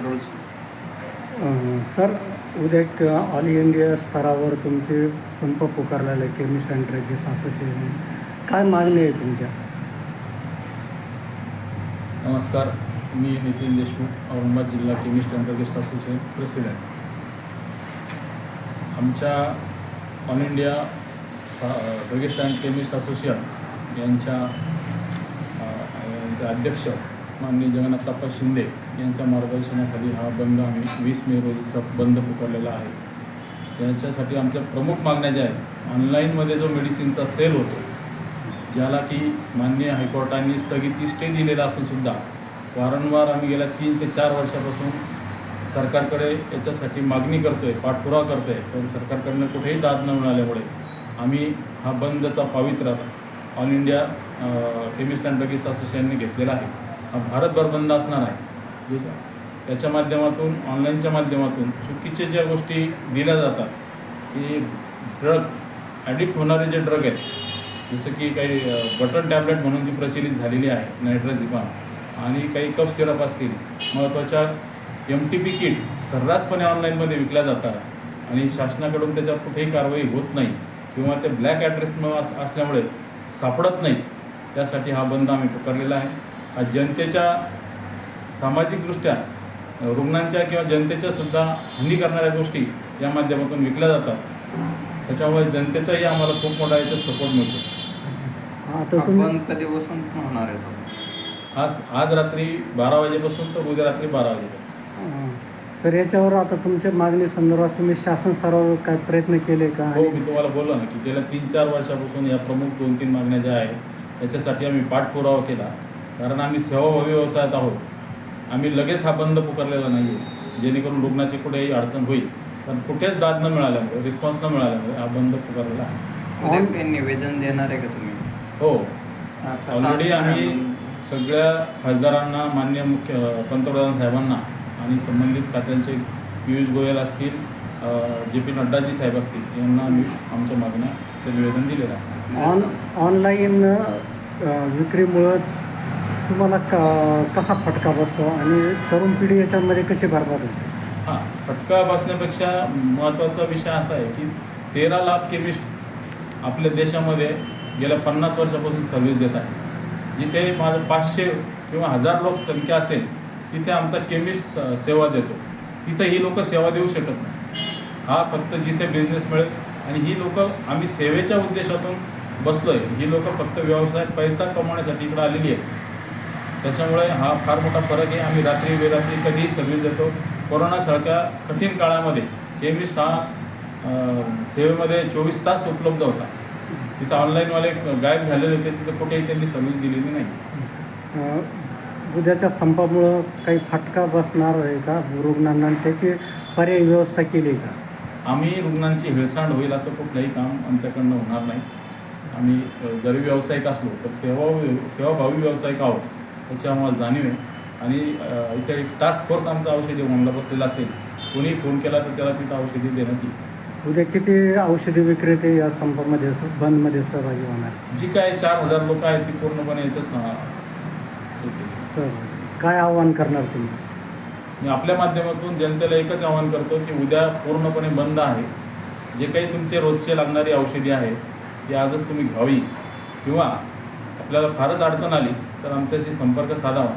Rules. Sir, उद्या एक all India स्तरावर तुमचे संप पुकारलेला आहे केमिस्ट अँड ड्रगिस्ट असोसिएशन. काय मागणी आहे तुमच्या? नमस्कार, मी नितीन देशमुख, औरंगाबाद जिल्हा chemist and druggist association president. आमच्या all India druggist and chemist association यांच्या अध्यक्ष माननीय जगन्नाथप्पा शिंदे यांच्या मार्गदर्शनाखाली हा बंद आम्ही 20 मे रोजीचा बंद पुकारलेला आहे. याच्यासाठी आमच्या प्रमुख मागण्या ज्या आहेत, ऑनलाईनमध्ये जो मेडिसिनचा सेल होतो, ज्याला की माननीय हायकोर्टाने स्थगिती स्टे दिलेला असूनसुद्धा वारंवार आम्ही गेल्या 3 ते 4 वर्षापासून सरकारकडे याच्यासाठी मागणी करतो आहे, पाठपुरावा करतो आहे, पण सरकारकडनं कुठेही दाद न मिळाल्यामुळे आम्ही हा बंदचा पावित्र्य all India chemist and druggist असोसिएशनने घेतलेला आहे. हा भारतभर बंद असणार आहे. त्याच्या माध्यमातून, ऑनलाईनच्या माध्यमातून चुकीच्या ज्या गोष्टी दिल्या जातात की ड्रग ॲडिक्ट होणारे जे ड्रग आहेत, जसं की काही बटन टॅबलेट म्हणून जी प्रचलित झालेली आहे नायट्रोझिपाम, आणि काही कफ सिरप असतील, महत्त्वाच्या MTP किट सर्रासपणे ऑनलाईनमध्ये विकल्या जातात आणि शासनाकडून त्याच्यावर कुठेही कारवाई होत नाही किंवा ते ब्लॅक ॲड्रेस असल्यामुळे सापडत नाही. त्यासाठी हा बंद आम्ही पुकारलेला आहे. हा जनतेच्या सामाजिकदृष्ट्या रुग्णांच्या किंवा जनतेच्यासुद्धा हानी करणाऱ्या गोष्टी या माध्यमातून विकल्या जातात. त्याच्यामुळे जनतेचाही आम्हाला खूप मोठा याचा सपोर्ट मिळतो. आता तुम्ही आपण कधीपासून होणार आहे? आज रात्री 12 वाजेपासून तर उद्या रात्री 12 वाजेपर्यंत. सर, याच्यावर आता तुमच्या मागणी संदर्भात तुम्ही शासन स्तरावर काय प्रयत्न केले का? हो, मी तुम्हाला बोललो ना की गेल्या 3-4 वर्षापासून या प्रमुख 2-3 मागण्या ज्या आहेत त्याच्यासाठी आम्ही पाठपुरावा केला. कारण आम्ही सेवाभावी व्यवसायात आहोत. आम्ही लगेच हा बंद पुकारलेला नाही आहे, जेणेकरून रुग्णाची कुठेही अडचण होईल, पण कुठेच दाद न मिळाल्यामुळे, रिस्पॉन्स न मिळाल्यामुळे हा बंद पुकारलेला आहे. उद्या काही निवेदन देणार आहे का तुम्ही? हो, कसं ऑलरेडी असणार आम्ही आहे? सगळ्या खासदारांना, माननीय पंतप्रधान साहेबांना आणि संबंधित खात्यांचे पियुष गोयल असतील, JP नड्डाजी साहेब असतील, यांना आम्ही आमच्या मागण्याचं निवेदन दिलेलं आहे. ऑनलाईन विक्रीमुळं तुम्हाला कसा फटका बसतो आणि तरुण पिढी याच्यामध्ये कशी बरबाद होते? हां, फटका बसण्यापेक्षा महत्त्वाचा विषय असा आहे की 13 लाख केमिस्ट आपल्या देशामध्ये गेल्या 50 वर्षापासून सर्व्हिस देत आहे. जिथे माझं 500 किंवा 1000 लोकसंख्या असेल तिथे आमचा केमिस्ट सेवा देतो. तिथं ही लोक सेवा देऊ शकत नाही. हा फक्त जिथे बिझनेस मिळेल, आणि ही लोक आम्ही सेवेच्या उद्देशातून बसलो आहे. ही लोक फक्त व्यवसाय पैसा कमवण्यासाठी इकडं आलेली आहेत. त्याच्यामुळे हा फार मोठा फरक आहे. आम्ही रात्री बेरात्री कधीही सर्व्हिस देतो. कोरोनासारख्या कठीण काळामध्ये केमिस्ट हा सेवेमध्ये 24 तास उपलब्ध होता. तिथं ऑनलाईनवाले गायब झालेले होते, तिथं कुठेही त्यांनी सर्व्हिस दिलेली नाही. उद्याच्या संपामुळं काही फटका बसणार आहे का रुग्णांना? त्याची पर्यायी व्यवस्था केली आहे का? आम्ही रुग्णांची हेळसांड होईल असं कुठलंही काम आमच्याकडनं होणार नाही. आम्ही जरी व्यावसायिक असलो तर सेवाभावी व्यावसायिक आहोत, याची आम्हाला जाणीव आहे. आणि इथे एक टास्क फोर्स आमचा औषधी म्हणला बसलेला असेल, कोणी फोन केला तर त्याला तिथं औषधी देण्यात येईल. उद्या किती औषधी विक्रेते या संपामध्ये बंदमध्ये सहभागी होणार? जी काय 4000 लोक आहेत ती पूर्णपणे याचं सर, काय आव्हान करणार तुम्ही? मी आपल्या माध्यमातून जनतेला एकच आवाहन करतो की उद्या पूर्णपणे बंद आहे. जे काही तुमचे रोजचे लागणारी औषधी आहेत ती आजच तुम्ही घ्यावी, किंवा आपल्याला फारच अडचण आली तर आमच्याशी संपर्क साधावा.